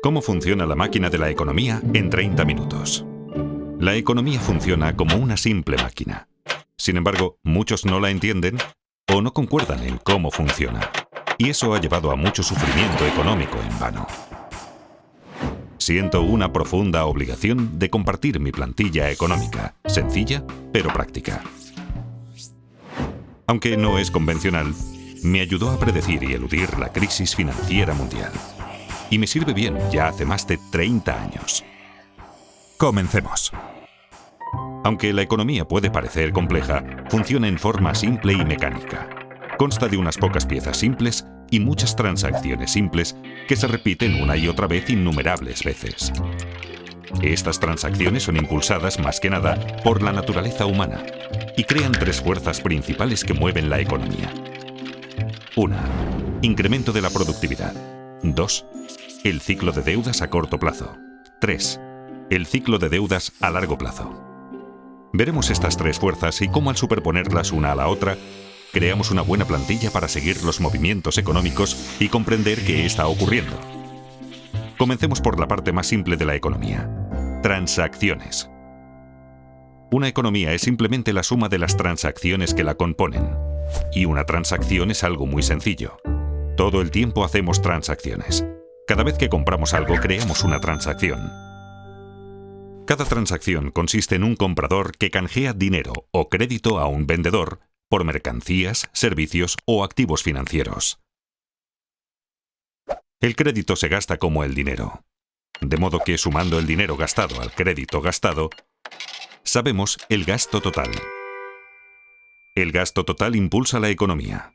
¿Cómo funciona la máquina de la economía en 30 minutos? La economía funciona como una simple máquina. Sin embargo, muchos no la entienden o no concuerdan en cómo funciona. Y eso ha llevado a mucho sufrimiento económico en vano. Siento una profunda obligación de compartir mi plantilla económica, sencilla pero práctica. Aunque no es convencional, me ayudó a predecir y eludir la crisis financiera mundial. Y me sirve bien ya hace más de 30 años. Comencemos. Aunque la economía puede parecer compleja, funciona en forma simple y mecánica. Consta de unas pocas piezas simples y muchas transacciones simples que se repiten una y otra vez innumerables veces. Estas transacciones son impulsadas más que nada por la naturaleza humana y crean tres fuerzas principales que mueven la economía. 1. Incremento de la productividad. 2. El ciclo de deudas a corto plazo. 3. El ciclo de deudas a largo plazo. Veremos estas tres fuerzas y cómo al superponerlas una a la otra, creamos una buena plantilla para seguir los movimientos económicos y comprender qué está ocurriendo. Comencemos por la parte más simple de la economía. Transacciones. Una economía es simplemente la suma de las transacciones que la componen. Y una transacción es algo muy sencillo. Todo el tiempo hacemos transacciones. Cada vez que compramos algo, creamos una transacción. Cada transacción consiste en un comprador que canjea dinero o crédito a un vendedor por mercancías, servicios o activos financieros. El crédito se gasta como el dinero. De modo que sumando el dinero gastado al crédito gastado, sabemos el gasto total. El gasto total impulsa la economía.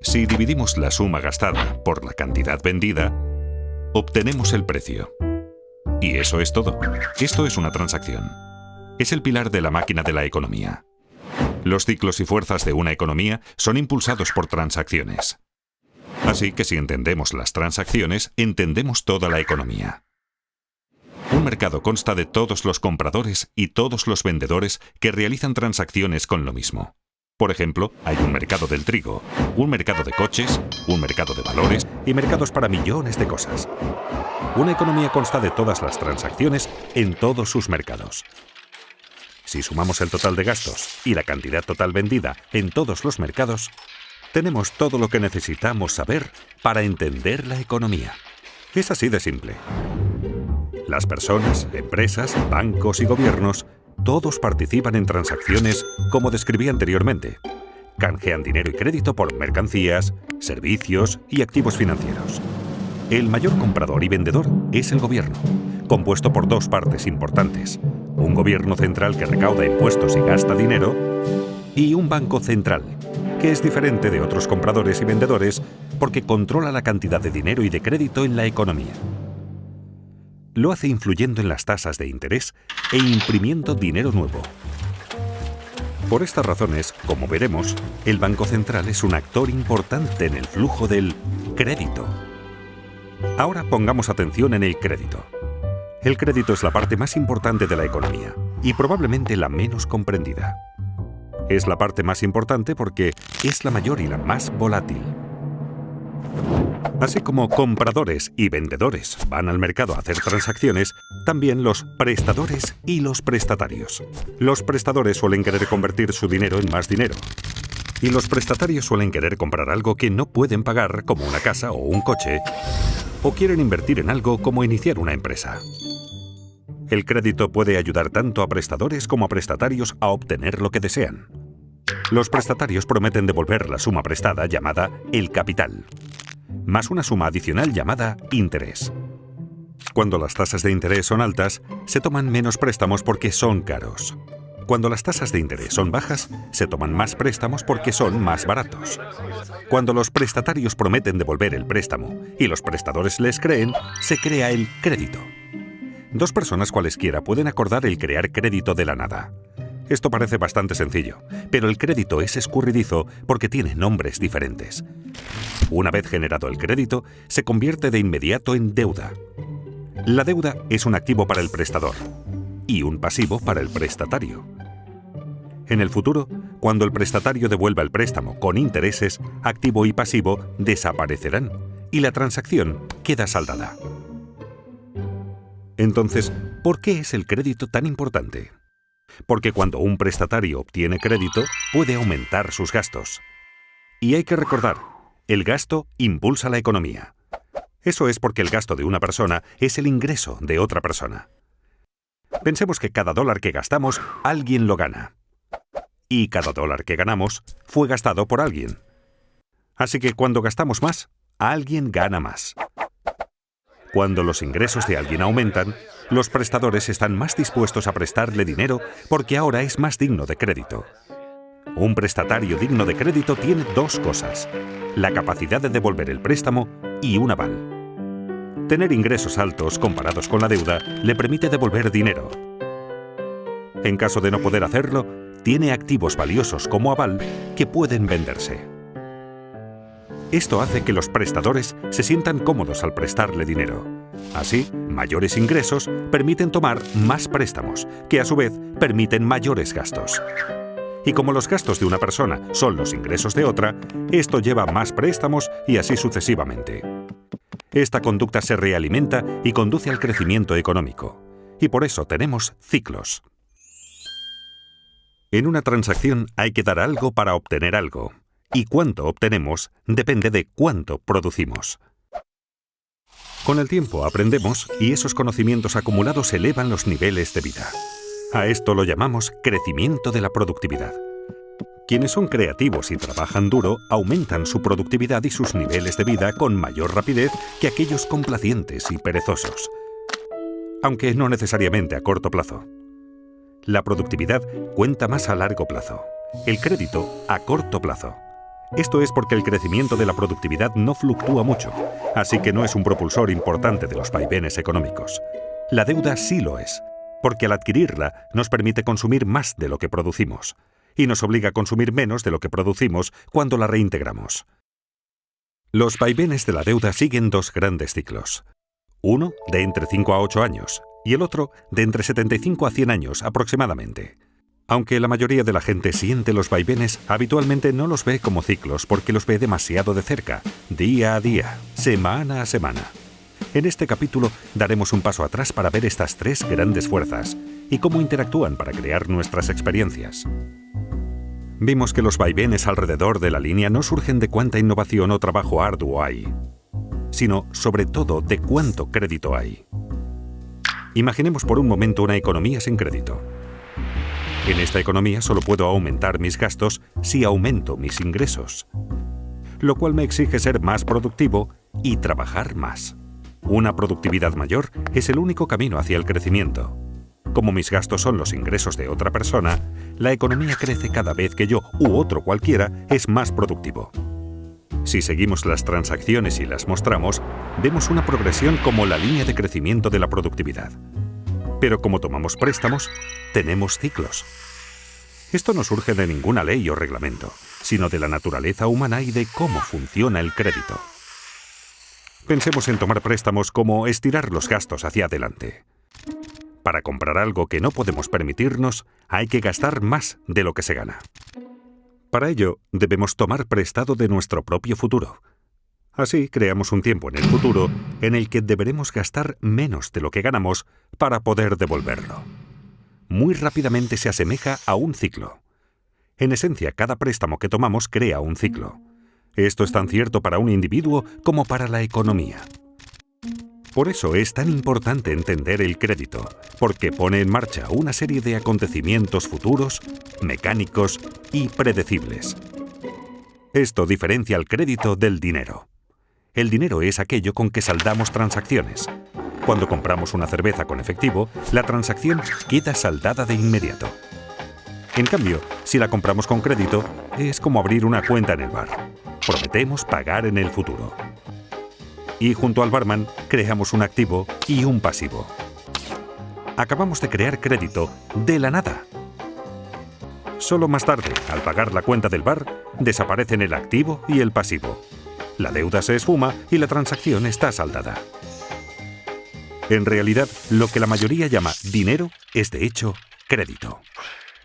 Si dividimos la suma gastada por la cantidad vendida, obtenemos el precio. Y eso es todo. Esto es una transacción. Es el pilar de la máquina de la economía. Los ciclos y fuerzas de una economía son impulsados por transacciones. Así que si entendemos las transacciones, entendemos toda la economía. Un mercado consta de todos los compradores y todos los vendedores que realizan transacciones con lo mismo. Por ejemplo, hay un mercado del trigo, un mercado de coches, un mercado de valores y mercados para millones de cosas. Una economía consta de todas las transacciones en todos sus mercados. Si sumamos el total de gastos y la cantidad total vendida en todos los mercados, tenemos todo lo que necesitamos saber para entender la economía. Es así de simple. Las personas, empresas, bancos y gobiernos, todos participan en transacciones como describí anteriormente. Canjean dinero y crédito por mercancías, servicios y activos financieros. El mayor comprador y vendedor es el gobierno, compuesto por dos partes importantes. Un gobierno central que recauda impuestos y gasta dinero, y un banco central, que es diferente de otros compradores y vendedores porque controla la cantidad de dinero y de crédito en la economía. Lo hace influyendo en las tasas de interés e imprimiendo dinero nuevo. Por estas razones, como veremos, el Banco Central es un actor importante en el flujo del crédito. Ahora pongamos atención en el crédito. El crédito es la parte más importante de la economía y probablemente la menos comprendida. Es la parte más importante porque es la mayor y la más volátil. Así como compradores y vendedores van al mercado a hacer transacciones, también los prestadores y los prestatarios. Los prestadores suelen querer convertir su dinero en más dinero. Y los prestatarios suelen querer comprar algo que no pueden pagar, como una casa o un coche, o quieren invertir en algo como iniciar una empresa. El crédito puede ayudar tanto a prestadores como a prestatarios a obtener lo que desean. Los prestatarios prometen devolver la suma prestada llamada el capital, más una suma adicional llamada interés. Cuando las tasas de interés son altas, se toman menos préstamos porque son caros. Cuando las tasas de interés son bajas, se toman más préstamos porque son más baratos. Cuando los prestatarios prometen devolver el préstamo y los prestadores les creen, se crea el crédito. Dos personas cualesquiera pueden acordar el crear crédito de la nada. Esto parece bastante sencillo, pero el crédito es escurridizo porque tiene nombres diferentes. Una vez generado el crédito, se convierte de inmediato en deuda. La deuda es un activo para el prestador y un pasivo para el prestatario. En el futuro, cuando el prestatario devuelva el préstamo con intereses, activo y pasivo desaparecerán y la transacción queda saldada. Entonces, ¿por qué es el crédito tan importante? Porque cuando un prestatario obtiene crédito, puede aumentar sus gastos. Y hay que recordar, el gasto impulsa la economía. Eso es porque el gasto de una persona es el ingreso de otra persona. Pensemos que cada dólar que gastamos, alguien lo gana. Y cada dólar que ganamos fue gastado por alguien. Así que cuando gastamos más, alguien gana más. Cuando los ingresos de alguien aumentan, los prestadores están más dispuestos a prestarle dinero porque ahora es más digno de crédito. Un prestatario digno de crédito tiene dos cosas: la capacidad de devolver el préstamo y un aval. Tener ingresos altos comparados con la deuda le permite devolver dinero. En caso de no poder hacerlo, tiene activos valiosos como aval que pueden venderse. Esto hace que los prestadores se sientan cómodos al prestarle dinero. Así, mayores ingresos permiten tomar más préstamos, que a su vez permiten mayores gastos. Y como los gastos de una persona son los ingresos de otra, esto lleva a más préstamos y así sucesivamente. Esta conducta se realimenta y conduce al crecimiento económico. Y por eso tenemos ciclos. En una transacción hay que dar algo para obtener algo. Y cuánto obtenemos depende de cuánto producimos. Con el tiempo aprendemos y esos conocimientos acumulados elevan los niveles de vida. A esto lo llamamos crecimiento de la productividad. Quienes son creativos y trabajan duro aumentan su productividad y sus niveles de vida con mayor rapidez que aquellos complacientes y perezosos. Aunque no necesariamente a corto plazo. La productividad cuenta más a largo plazo. El crédito a corto plazo. Esto es porque el crecimiento de la productividad no fluctúa mucho, así que no es un propulsor importante de los vaivenes económicos. La deuda sí lo es, porque al adquirirla nos permite consumir más de lo que producimos, y nos obliga a consumir menos de lo que producimos cuando la reintegramos. Los vaivenes de la deuda siguen dos grandes ciclos. Uno de entre 5 a 8 años, y el otro de entre 75 a 100 años aproximadamente. Aunque la mayoría de la gente siente los vaivenes, habitualmente no los ve como ciclos porque los ve demasiado de cerca, día a día, semana a semana. En este capítulo daremos un paso atrás para ver estas tres grandes fuerzas y cómo interactúan para crear nuestras experiencias. Vimos que los vaivenes alrededor de la línea no surgen de cuánta innovación o trabajo arduo hay, sino sobre todo de cuánto crédito hay. Imaginemos por un momento una economía sin crédito. En esta economía solo puedo aumentar mis gastos si aumento mis ingresos, lo cual me exige ser más productivo y trabajar más. Una productividad mayor es el único camino hacia el crecimiento. Como mis gastos son los ingresos de otra persona, la economía crece cada vez que yo u otro cualquiera es más productivo. Si seguimos las transacciones y las mostramos, vemos una progresión como la línea de crecimiento de la productividad. Pero como tomamos préstamos, tenemos ciclos. Esto no surge de ninguna ley o reglamento, sino de la naturaleza humana y de cómo funciona el crédito. Pensemos en tomar préstamos como estirar los gastos hacia adelante. Para comprar algo que no podemos permitirnos, hay que gastar más de lo que se gana. Para ello, debemos tomar prestado de nuestro propio futuro. Así creamos un tiempo en el futuro en el que deberemos gastar menos de lo que ganamos para poder devolverlo. Muy rápidamente se asemeja a un ciclo. En esencia, cada préstamo que tomamos crea un ciclo. Esto es tan cierto para un individuo como para la economía. Por eso es tan importante entender el crédito, porque pone en marcha una serie de acontecimientos futuros, mecánicos y predecibles. Esto diferencia al crédito del dinero. El dinero es aquello con que saldamos transacciones. Cuando compramos una cerveza con efectivo, la transacción queda saldada de inmediato. En cambio, si la compramos con crédito, es como abrir una cuenta en el bar. Prometemos pagar en el futuro. Y junto al barman, creamos un activo y un pasivo. Acabamos de crear crédito de la nada. Solo más tarde, al pagar la cuenta del bar, desaparecen el activo y el pasivo. La deuda se esfuma y la transacción está saldada. En realidad, lo que la mayoría llama dinero es de hecho crédito.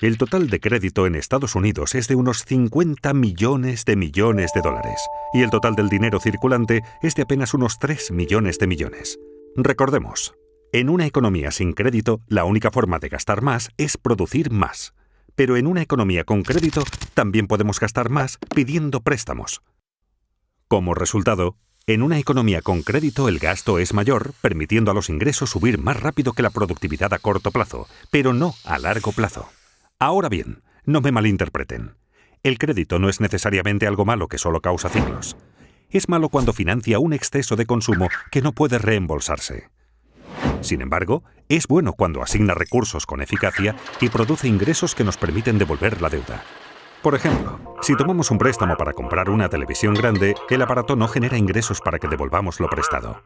El total de crédito en Estados Unidos es de unos 50 millones de dólares, y el total del dinero circulante es de apenas unos 3 millones de millones. Recordemos, en una economía sin crédito, la única forma de gastar más es producir más. Pero en una economía con crédito, también podemos gastar más pidiendo préstamos. Como resultado, en una economía con crédito el gasto es mayor, permitiendo a los ingresos subir más rápido que la productividad a corto plazo, pero no a largo plazo. Ahora bien, no me malinterpreten. El crédito no es necesariamente algo malo que solo causa ciclos. Es malo cuando financia un exceso de consumo que no puede reembolsarse. Sin embargo, es bueno cuando asigna recursos con eficacia y produce ingresos que nos permiten devolver la deuda. Por ejemplo, si tomamos un préstamo para comprar una televisión grande, el aparato no genera ingresos para que devolvamos lo prestado.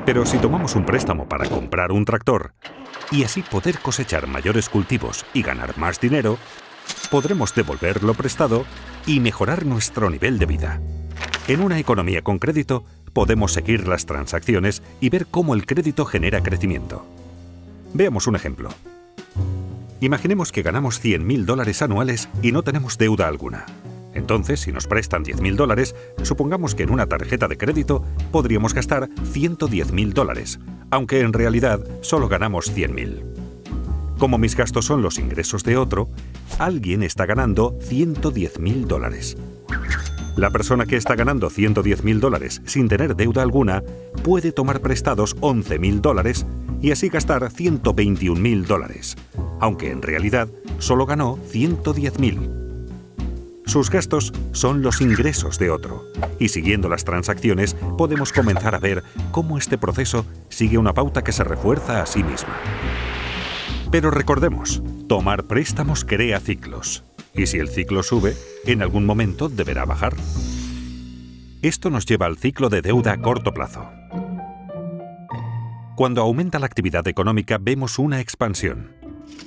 Pero si tomamos un préstamo para comprar un tractor, y así poder cosechar mayores cultivos y ganar más dinero, podremos devolver lo prestado y mejorar nuestro nivel de vida. En una economía con crédito, podemos seguir las transacciones y ver cómo el crédito genera crecimiento. Veamos un ejemplo. Imaginemos que ganamos $100.000 anuales y no tenemos deuda alguna. Entonces, si nos prestan $10.000, supongamos que en una tarjeta de crédito podríamos gastar $110.000, aunque en realidad solo ganamos $100.000. Como mis gastos son los ingresos de otro, alguien está ganando $110.000. La persona que está ganando $110.000 sin tener deuda alguna puede tomar prestados $11.000 y así gastar $121.000, aunque en realidad solo ganó $110.000. Sus gastos son los ingresos de otro, y siguiendo las transacciones podemos comenzar a ver cómo este proceso sigue una pauta que se refuerza a sí misma. Pero recordemos, tomar préstamos crea ciclos, y si el ciclo sube, en algún momento deberá bajar. Esto nos lleva al ciclo de deuda a corto plazo. Cuando aumenta la actividad económica vemos una expansión,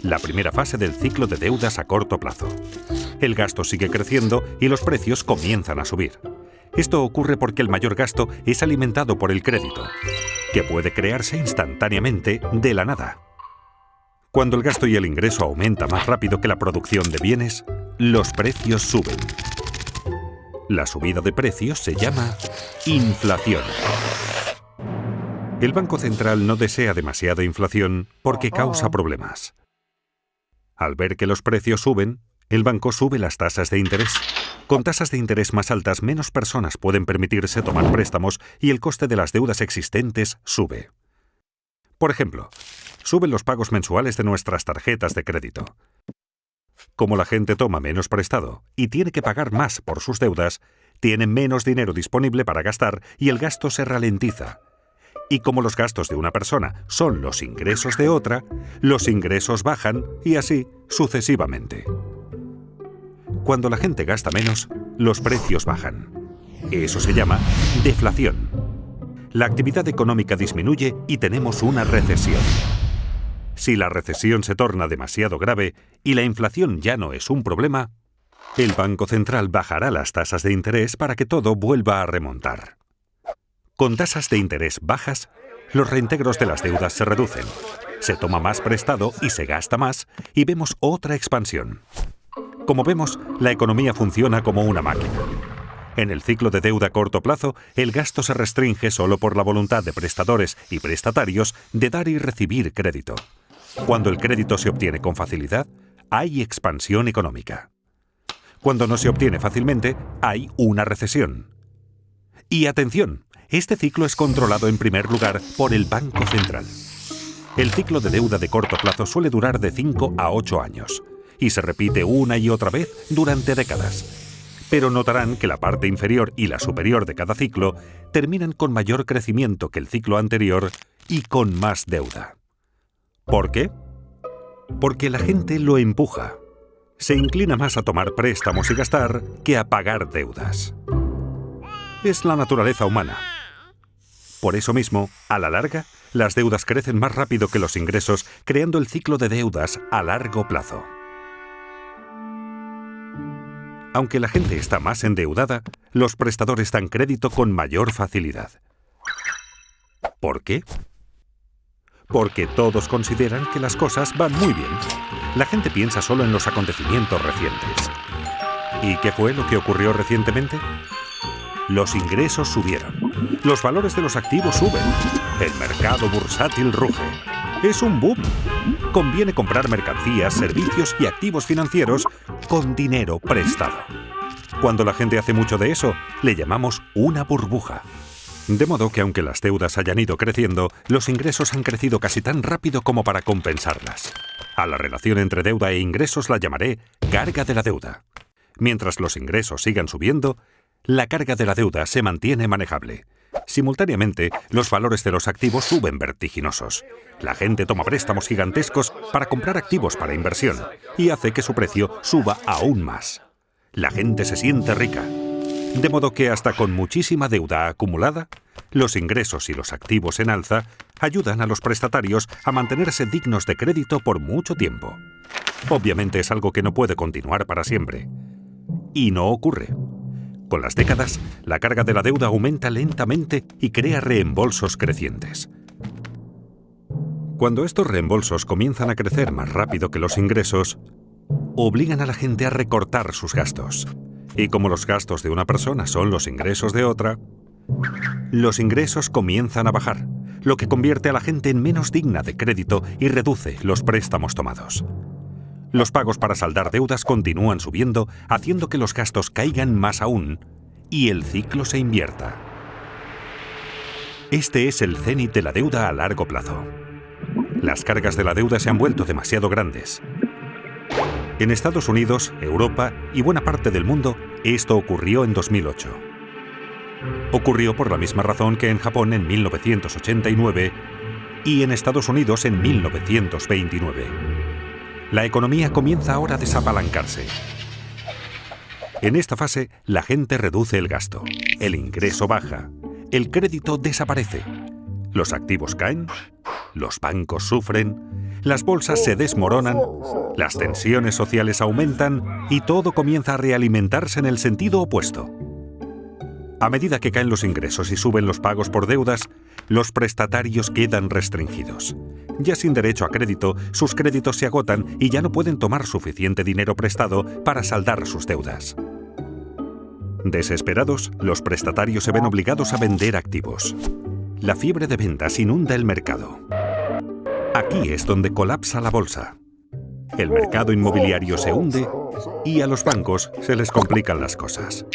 la primera fase del ciclo de deudas a corto plazo. El gasto sigue creciendo y los precios comienzan a subir. Esto ocurre porque el mayor gasto es alimentado por el crédito, que puede crearse instantáneamente de la nada. Cuando el gasto y el ingreso aumenta más rápido que la producción de bienes, los precios suben. La subida de precios se llama inflación. El Banco Central no desea demasiada inflación porque causa problemas. Al ver que los precios suben, el banco sube las tasas de interés. Con tasas de interés más altas, menos personas pueden permitirse tomar préstamos y el coste de las deudas existentes sube. Por ejemplo, suben los pagos mensuales de nuestras tarjetas de crédito. Como la gente toma menos prestado y tiene que pagar más por sus deudas, tienen menos dinero disponible para gastar y el gasto se ralentiza. Y como los gastos de una persona son los ingresos de otra, los ingresos bajan y así sucesivamente. Cuando la gente gasta menos, los precios bajan. Eso se llama deflación. La actividad económica disminuye y tenemos una recesión. Si la recesión se torna demasiado grave y la inflación ya no es un problema, el Banco Central bajará las tasas de interés para que todo vuelva a remontar. Con tasas de interés bajas, los reintegros de las deudas se reducen, se toma más prestado y se gasta más, y vemos otra expansión. Como vemos, la economía funciona como una máquina. En el ciclo de deuda a corto plazo, el gasto se restringe solo por la voluntad de prestadores y prestatarios de dar y recibir crédito. Cuando el crédito se obtiene con facilidad, hay expansión económica. Cuando no se obtiene fácilmente, hay una recesión. Y atención, este ciclo es controlado en primer lugar por el Banco Central. El ciclo de deuda de corto plazo suele durar de 5 a 8 años y se repite una y otra vez durante décadas. Pero notarán que la parte inferior y la superior de cada ciclo terminan con mayor crecimiento que el ciclo anterior y con más deuda. ¿Por qué? Porque la gente lo empuja. Se inclina más a tomar préstamos y gastar que a pagar deudas. Es la naturaleza humana. Por eso mismo, a la larga, las deudas crecen más rápido que los ingresos, creando el ciclo de deudas a largo plazo. Aunque la gente está más endeudada, los prestadores dan crédito con mayor facilidad. ¿Por qué? Porque todos consideran que las cosas van muy bien. La gente piensa solo en los acontecimientos recientes. ¿Y qué fue lo que ocurrió recientemente? Los ingresos subieron. Los valores de los activos suben. El mercado bursátil ruge. Es un boom. Conviene comprar mercancías, servicios y activos financieros con dinero prestado. Cuando la gente hace mucho de eso, le llamamos una burbuja. De modo que aunque las deudas hayan ido creciendo, los ingresos han crecido casi tan rápido como para compensarlas. A la relación entre deuda e ingresos la llamaré carga de la deuda. Mientras los ingresos sigan subiendo, la carga de la deuda se mantiene manejable. Simultáneamente, los valores de los activos suben vertiginosos. La gente toma préstamos gigantescos para comprar activos para inversión y hace que su precio suba aún más. La gente se siente rica. De modo que hasta con muchísima deuda acumulada, los ingresos y los activos en alza ayudan a los prestatarios a mantenerse dignos de crédito por mucho tiempo. Obviamente es algo que no puede continuar para siempre. Y no ocurre. Con las décadas, la carga de la deuda aumenta lentamente y crea reembolsos crecientes. Cuando estos reembolsos comienzan a crecer más rápido que los ingresos, obligan a la gente a recortar sus gastos. Y como los gastos de una persona son los ingresos de otra, los ingresos comienzan a bajar, lo que convierte a la gente en menos digna de crédito y reduce los préstamos tomados. Los pagos para saldar deudas continúan subiendo, haciendo que los gastos caigan más aún y el ciclo se invierta. Este es el cenit de la deuda a largo plazo. Las cargas de la deuda se han vuelto demasiado grandes. En Estados Unidos, Europa y buena parte del mundo, esto ocurrió en 2008. Ocurrió por la misma razón que en Japón en 1989 y en Estados Unidos en 1929. La economía comienza ahora a desapalancarse. En esta fase, la gente reduce el gasto, el ingreso baja, el crédito desaparece, los activos caen, los bancos sufren, las bolsas se desmoronan, las tensiones sociales aumentan y todo comienza a realimentarse en el sentido opuesto. A medida que caen los ingresos y suben los pagos por deudas, los prestatarios quedan restringidos. Ya sin derecho a crédito, sus créditos se agotan y ya no pueden tomar suficiente dinero prestado para saldar sus deudas. Desesperados, los prestatarios se ven obligados a vender activos. La fiebre de ventas inunda el mercado. Aquí es donde colapsa la bolsa. El mercado inmobiliario se hunde y a los bancos se les complican las cosas.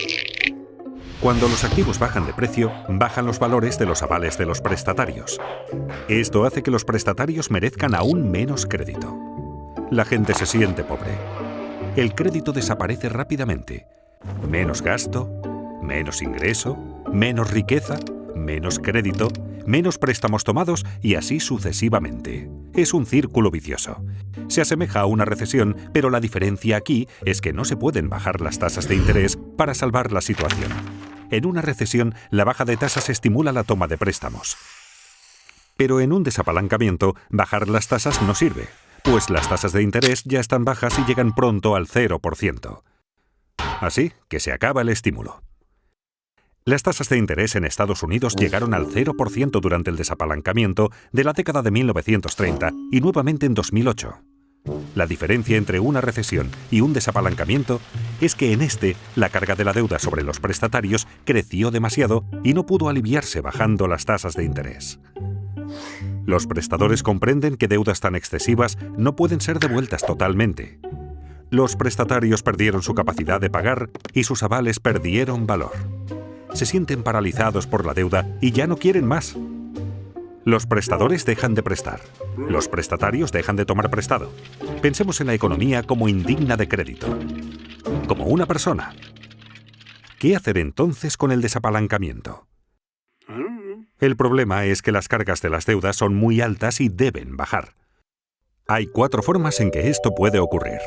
Cuando los activos bajan de precio, bajan los valores de los avales de los prestatarios. Esto hace que los prestatarios merezcan aún menos crédito. La gente se siente pobre. El crédito desaparece rápidamente. Menos gasto, menos ingreso, menos riqueza, menos crédito, menos préstamos tomados y así sucesivamente. Es un círculo vicioso. Se asemeja a una recesión, pero la diferencia aquí es que no se pueden bajar las tasas de interés para salvar la situación. En una recesión, la baja de tasas estimula la toma de préstamos. Pero en un desapalancamiento, bajar las tasas no sirve, pues las tasas de interés ya están bajas y llegan pronto al 0%. Así que se acaba el estímulo. Las tasas de interés en Estados Unidos llegaron al 0% durante el desapalancamiento de la década de 1930 y nuevamente en 2008. La diferencia entre una recesión y un desapalancamiento es que en este, la carga de la deuda sobre los prestatarios creció demasiado y no pudo aliviarse bajando las tasas de interés. Los prestadores comprenden que deudas tan excesivas no pueden ser devueltas totalmente. Los prestatarios perdieron su capacidad de pagar y sus avales perdieron valor. Se sienten paralizados por la deuda y ya no quieren más. Los prestadores dejan de prestar. Los prestatarios dejan de tomar prestado. Pensemos en la economía como indigna de crédito. Como una persona. ¿Qué hacer entonces con el desapalancamiento? El problema es que las cargas de las deudas son muy altas y deben bajar. Hay 4 formas en que esto puede ocurrir.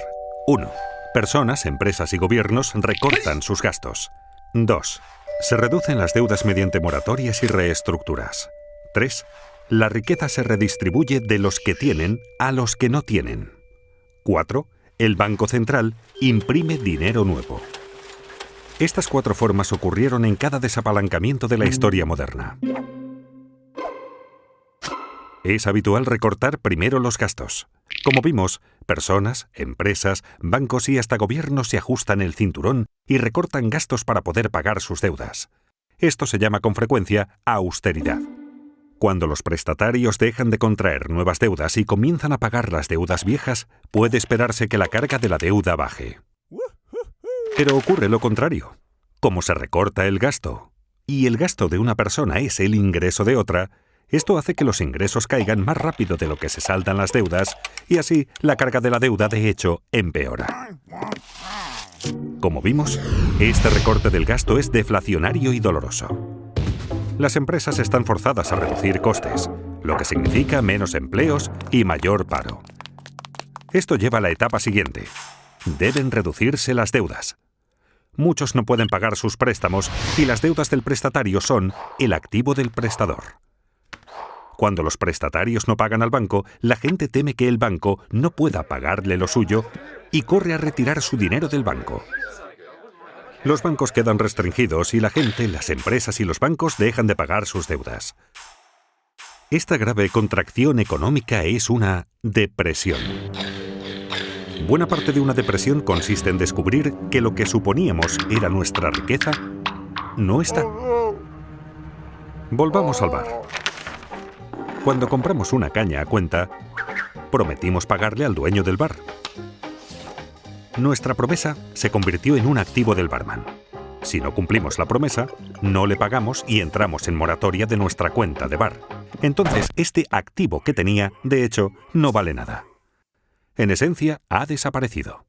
1. Personas, empresas y gobiernos recortan sus gastos. 2. Se reducen las deudas mediante moratorias y reestructuras. 3. La riqueza se redistribuye de los que tienen a los que no tienen. 4. El Banco Central imprime dinero nuevo. Estas 4 formas ocurrieron en cada desapalancamiento de la historia moderna. Es habitual recortar primero los gastos. Como vimos, personas, empresas, bancos y hasta gobiernos se ajustan el cinturón y recortan gastos para poder pagar sus deudas. Esto se llama con frecuencia austeridad. Cuando los prestatarios dejan de contraer nuevas deudas y comienzan a pagar las deudas viejas, puede esperarse que la carga de la deuda baje. Pero ocurre lo contrario. Como se recorta el gasto, y el gasto de una persona es el ingreso de otra, esto hace que los ingresos caigan más rápido de lo que se saldan las deudas, y así la carga de la deuda de hecho empeora. Como vimos, este recorte del gasto es deflacionario y doloroso. Las empresas están forzadas a reducir costes, lo que significa menos empleos y mayor paro. Esto lleva a la etapa siguiente. Deben reducirse las deudas. Muchos no pueden pagar sus préstamos y las deudas del prestatario son el activo del prestador. Cuando los prestatarios no pagan al banco, la gente teme que el banco no pueda pagarle lo suyo y corre a retirar su dinero del banco. Los bancos quedan restringidos y la gente, las empresas y los bancos dejan de pagar sus deudas. Esta grave contracción económica es una depresión. Buena parte de una depresión consiste en descubrir que lo que suponíamos era nuestra riqueza no está. Volvamos al bar. Cuando compramos una caña a cuenta, prometimos pagarle al dueño del bar. Nuestra promesa se convirtió en un activo del barman. Si no cumplimos la promesa, no le pagamos y entramos en moratoria de nuestra cuenta de bar. Entonces, este activo que tenía, de hecho, no vale nada. En esencia, ha desaparecido.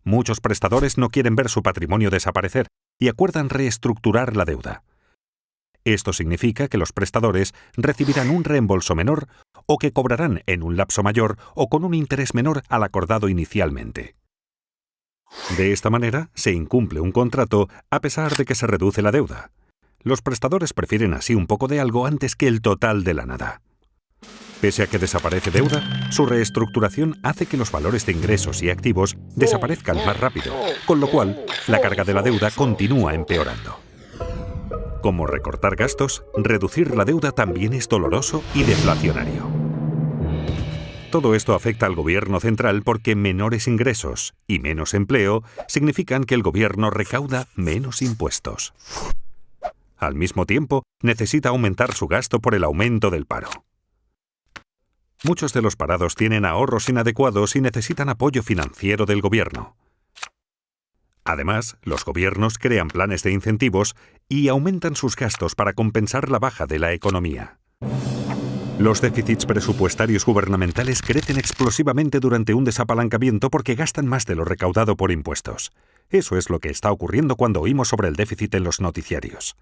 Muchos prestadores no quieren ver su patrimonio desaparecer y acuerdan reestructurar la deuda. Esto significa que los prestadores recibirán un reembolso menor o que cobrarán en un lapso mayor o con un interés menor al acordado inicialmente. De esta manera, se incumple un contrato a pesar de que se reduce la deuda. Los prestadores prefieren así un poco de algo antes que el total de la nada. Pese a que desaparece deuda, su reestructuración hace que los valores de ingresos y activos desaparezcan más rápido, con lo cual la carga de la deuda continúa empeorando. Como recortar gastos, reducir la deuda también es doloroso y deflacionario. Todo esto afecta al gobierno central porque menores ingresos y menos empleo significan que el gobierno recauda menos impuestos. Al mismo tiempo, necesita aumentar su gasto por el aumento del paro. Muchos de los parados tienen ahorros inadecuados y necesitan apoyo financiero del gobierno. Además, los gobiernos crean planes de incentivos y aumentan sus gastos para compensar la baja de la economía. Los déficits presupuestarios gubernamentales crecen explosivamente durante un desapalancamiento porque gastan más de lo recaudado por impuestos. Eso es lo que está ocurriendo cuando oímos sobre el déficit en los noticiarios.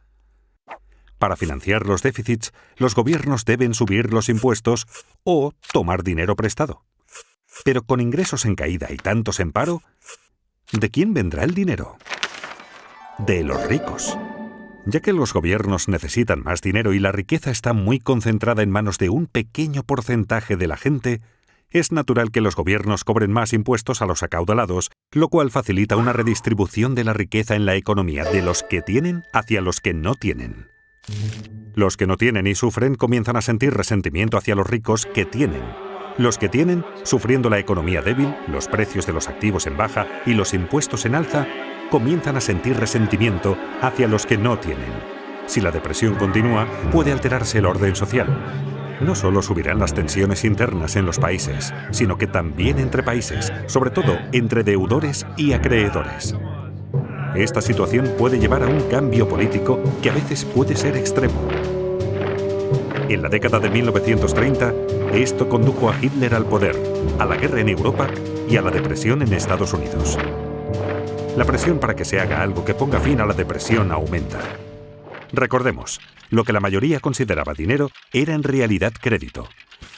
Para financiar los déficits, los gobiernos deben subir los impuestos o tomar dinero prestado. Pero con ingresos en caída y tantos en paro, ¿de quién vendrá el dinero? De los ricos. Ya que los gobiernos necesitan más dinero y la riqueza está muy concentrada en manos de un pequeño porcentaje de la gente, es natural que los gobiernos cobren más impuestos a los acaudalados, lo cual facilita una redistribución de la riqueza en la economía de los que tienen hacia los que no tienen. Los que no tienen y sufren comienzan a sentir resentimiento hacia los ricos que tienen. Los que tienen, sufriendo la economía débil, los precios de los activos en baja y los impuestos en alza, comienzan a sentir resentimiento hacia los que no tienen. Si la depresión continúa, puede alterarse el orden social. No solo subirán las tensiones internas en los países, sino que también entre países, sobre todo entre deudores y acreedores. Esta situación puede llevar a un cambio político que a veces puede ser extremo. En la década de 1930, esto condujo a Hitler al poder, a la guerra en Europa y a la depresión en Estados Unidos. La presión para que se haga algo que ponga fin a la depresión aumenta. Recordemos, lo que la mayoría consideraba dinero era en realidad crédito.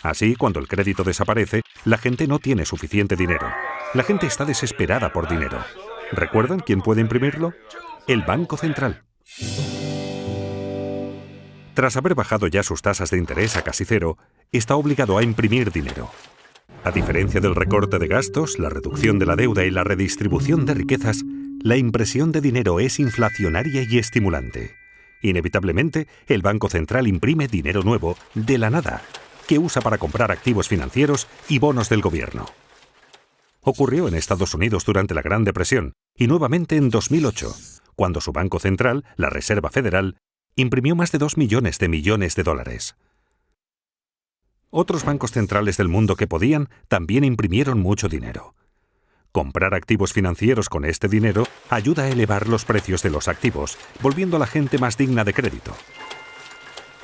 Así, cuando el crédito desaparece, la gente no tiene suficiente dinero. La gente está desesperada por dinero. ¿Recuerdan quién puede imprimirlo? El Banco Central. Tras haber bajado ya sus tasas de interés a casi cero, está obligado a imprimir dinero. A diferencia del recorte de gastos, la reducción de la deuda y la redistribución de riquezas, la impresión de dinero es inflacionaria y estimulante. Inevitablemente, el Banco Central imprime dinero nuevo de la nada que usa para comprar activos financieros y bonos del gobierno. Ocurrió en Estados Unidos durante la Gran Depresión y nuevamente en 2008, cuando su Banco Central, la Reserva Federal, imprimió más de 2 millones de dólares. Otros bancos centrales del mundo que podían también imprimieron mucho dinero. Comprar activos financieros con este dinero ayuda a elevar los precios de los activos, volviendo a la gente más digna de crédito.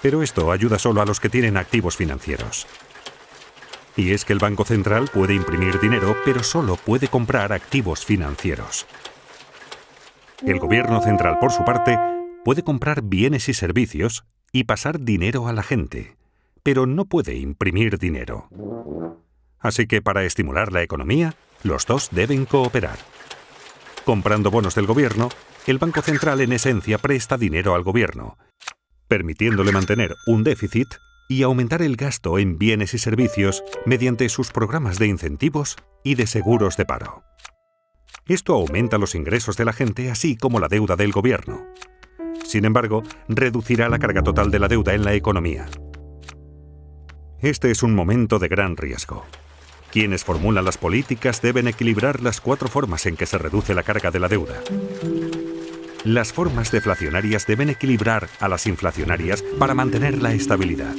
Pero esto ayuda solo a los que tienen activos financieros. Y es que el Banco Central puede imprimir dinero, pero solo puede comprar activos financieros. El Gobierno Central, por su parte, puede comprar bienes y servicios y pasar dinero a la gente, pero no puede imprimir dinero. Así que para estimular la economía, los dos deben cooperar. Comprando bonos del gobierno, el Banco Central en esencia presta dinero al gobierno, permitiéndole mantener un déficit y aumentar el gasto en bienes y servicios mediante sus programas de incentivos y de seguros de paro. Esto aumenta los ingresos de la gente, así como la deuda del gobierno. Sin embargo, reducirá la carga total de la deuda en la economía. Este es un momento de gran riesgo. Quienes formulan las políticas deben equilibrar las 4 formas en que se reduce la carga de la deuda. Las formas deflacionarias deben equilibrar a las inflacionarias para mantener la estabilidad.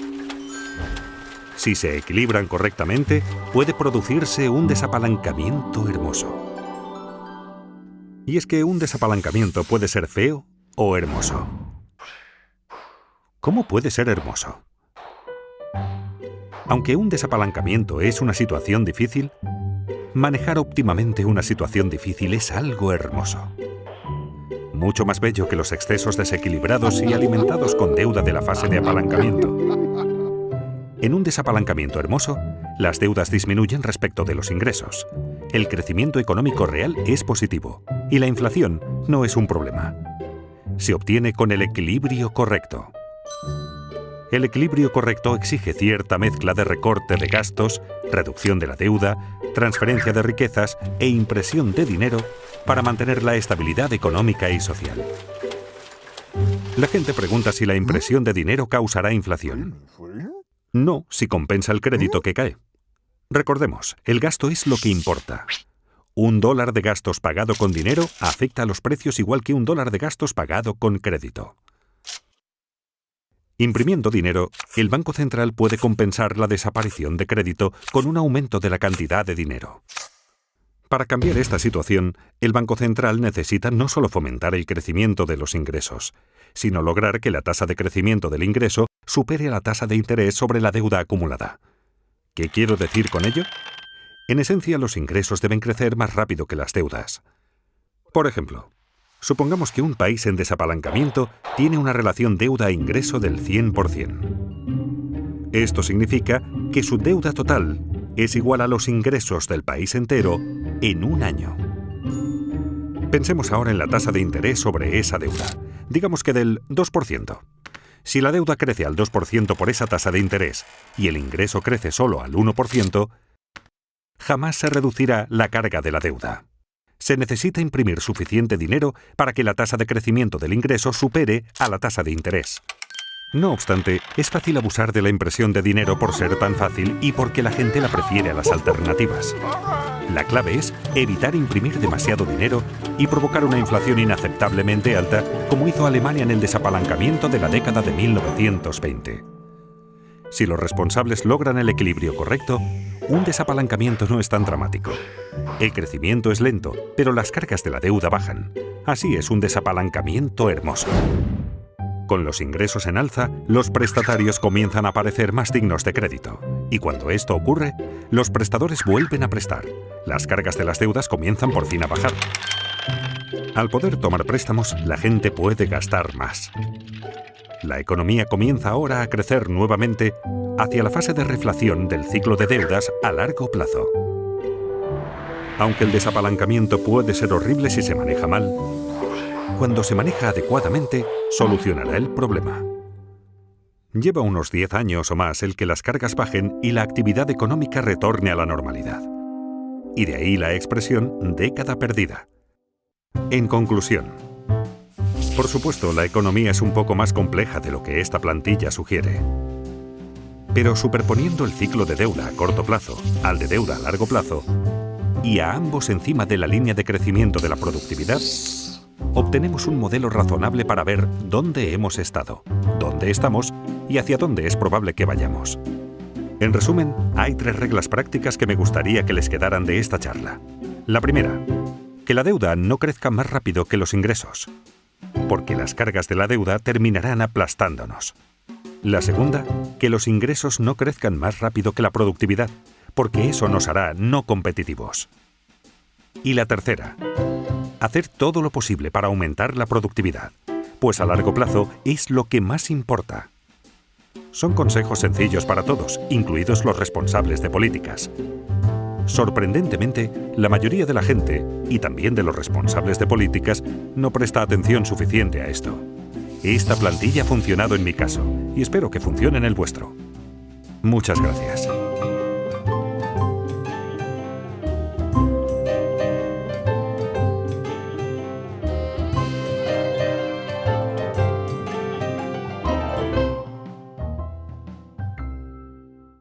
Si se equilibran correctamente, puede producirse un desapalancamiento hermoso. Y es que un desapalancamiento puede ser feo o hermoso. ¿Cómo puede ser hermoso? Aunque un desapalancamiento es una situación difícil, manejar óptimamente una situación difícil es algo hermoso. Mucho más bello que los excesos desequilibrados y alimentados con deuda de la fase de apalancamiento. En un desapalancamiento hermoso, las deudas disminuyen respecto de los ingresos. El crecimiento económico real es positivo y la inflación no es un problema. Se obtiene con el equilibrio correcto. El equilibrio correcto exige cierta mezcla de recorte de gastos, reducción de la deuda, transferencia de riquezas e impresión de dinero para mantener la estabilidad económica y social. La gente pregunta si la impresión de dinero causará inflación. No, si compensa el crédito que cae. Recordemos, el gasto es lo que importa. $1 de gastos pagado con dinero afecta a los precios igual que $1 de gastos pagado con crédito. Imprimiendo dinero, el Banco Central puede compensar la desaparición de crédito con un aumento de la cantidad de dinero. Para cambiar esta situación, el Banco Central necesita no solo fomentar el crecimiento de los ingresos, sino lograr que la tasa de crecimiento del ingreso supere a la tasa de interés sobre la deuda acumulada. ¿Qué quiero decir con ello? En esencia, los ingresos deben crecer más rápido que las deudas. Por ejemplo, supongamos que un país en desapalancamiento tiene una relación deuda-ingreso del 100%. Esto significa que su deuda total es igual a los ingresos del país entero en un año. Pensemos ahora en la tasa de interés sobre esa deuda, digamos que del 2%. Si la deuda crece al 2% por esa tasa de interés y el ingreso crece solo al 1%, jamás se reducirá la carga de la deuda. Se necesita imprimir suficiente dinero para que la tasa de crecimiento del ingreso supere a la tasa de interés. No obstante, es fácil abusar de la impresión de dinero por ser tan fácil y porque la gente la prefiere a las alternativas. La clave es evitar imprimir demasiado dinero y provocar una inflación inaceptablemente alta, como hizo Alemania en el desapalancamiento de la década de 1920. Si los responsables logran el equilibrio correcto, un desapalancamiento no es tan dramático. El crecimiento es lento, pero las cargas de la deuda bajan. Así es un desapalancamiento hermoso. Con los ingresos en alza, los prestatarios comienzan a parecer más dignos de crédito. Y cuando esto ocurre, los prestadores vuelven a prestar. Las cargas de las deudas comienzan por fin a bajar. Al poder tomar préstamos, la gente puede gastar más. La economía comienza ahora a crecer nuevamente hacia la fase de reflación del ciclo de deudas a largo plazo. Aunque el desapalancamiento puede ser horrible si se maneja mal, cuando se maneja adecuadamente, solucionará el problema. Lleva unos 10 años o más el que las cargas bajen y la actividad económica retorne a la normalidad. Y de ahí la expresión década perdida. En conclusión, por supuesto, la economía es un poco más compleja de lo que esta plantilla sugiere. Pero superponiendo el ciclo de deuda a corto plazo al de deuda a largo plazo, y a ambos encima de la línea de crecimiento de la productividad, obtenemos un modelo razonable para ver dónde hemos estado, dónde estamos y hacia dónde es probable que vayamos. En resumen, hay 3 reglas prácticas que me gustaría que les quedaran de esta charla. La primera, que la deuda no crezca más rápido que los ingresos, porque las cargas de la deuda terminarán aplastándonos. La segunda, que los ingresos no crezcan más rápido que la productividad, porque eso nos hará no competitivos. Y la tercera, hacer todo lo posible para aumentar la productividad, pues a largo plazo es lo que más importa. Son consejos sencillos para todos, incluidos los responsables de políticas. Sorprendentemente, la mayoría de la gente, y también de los responsables de políticas, no presta atención suficiente a esto. Esta plantilla ha funcionado en mi caso, y espero que funcione en el vuestro. Muchas gracias.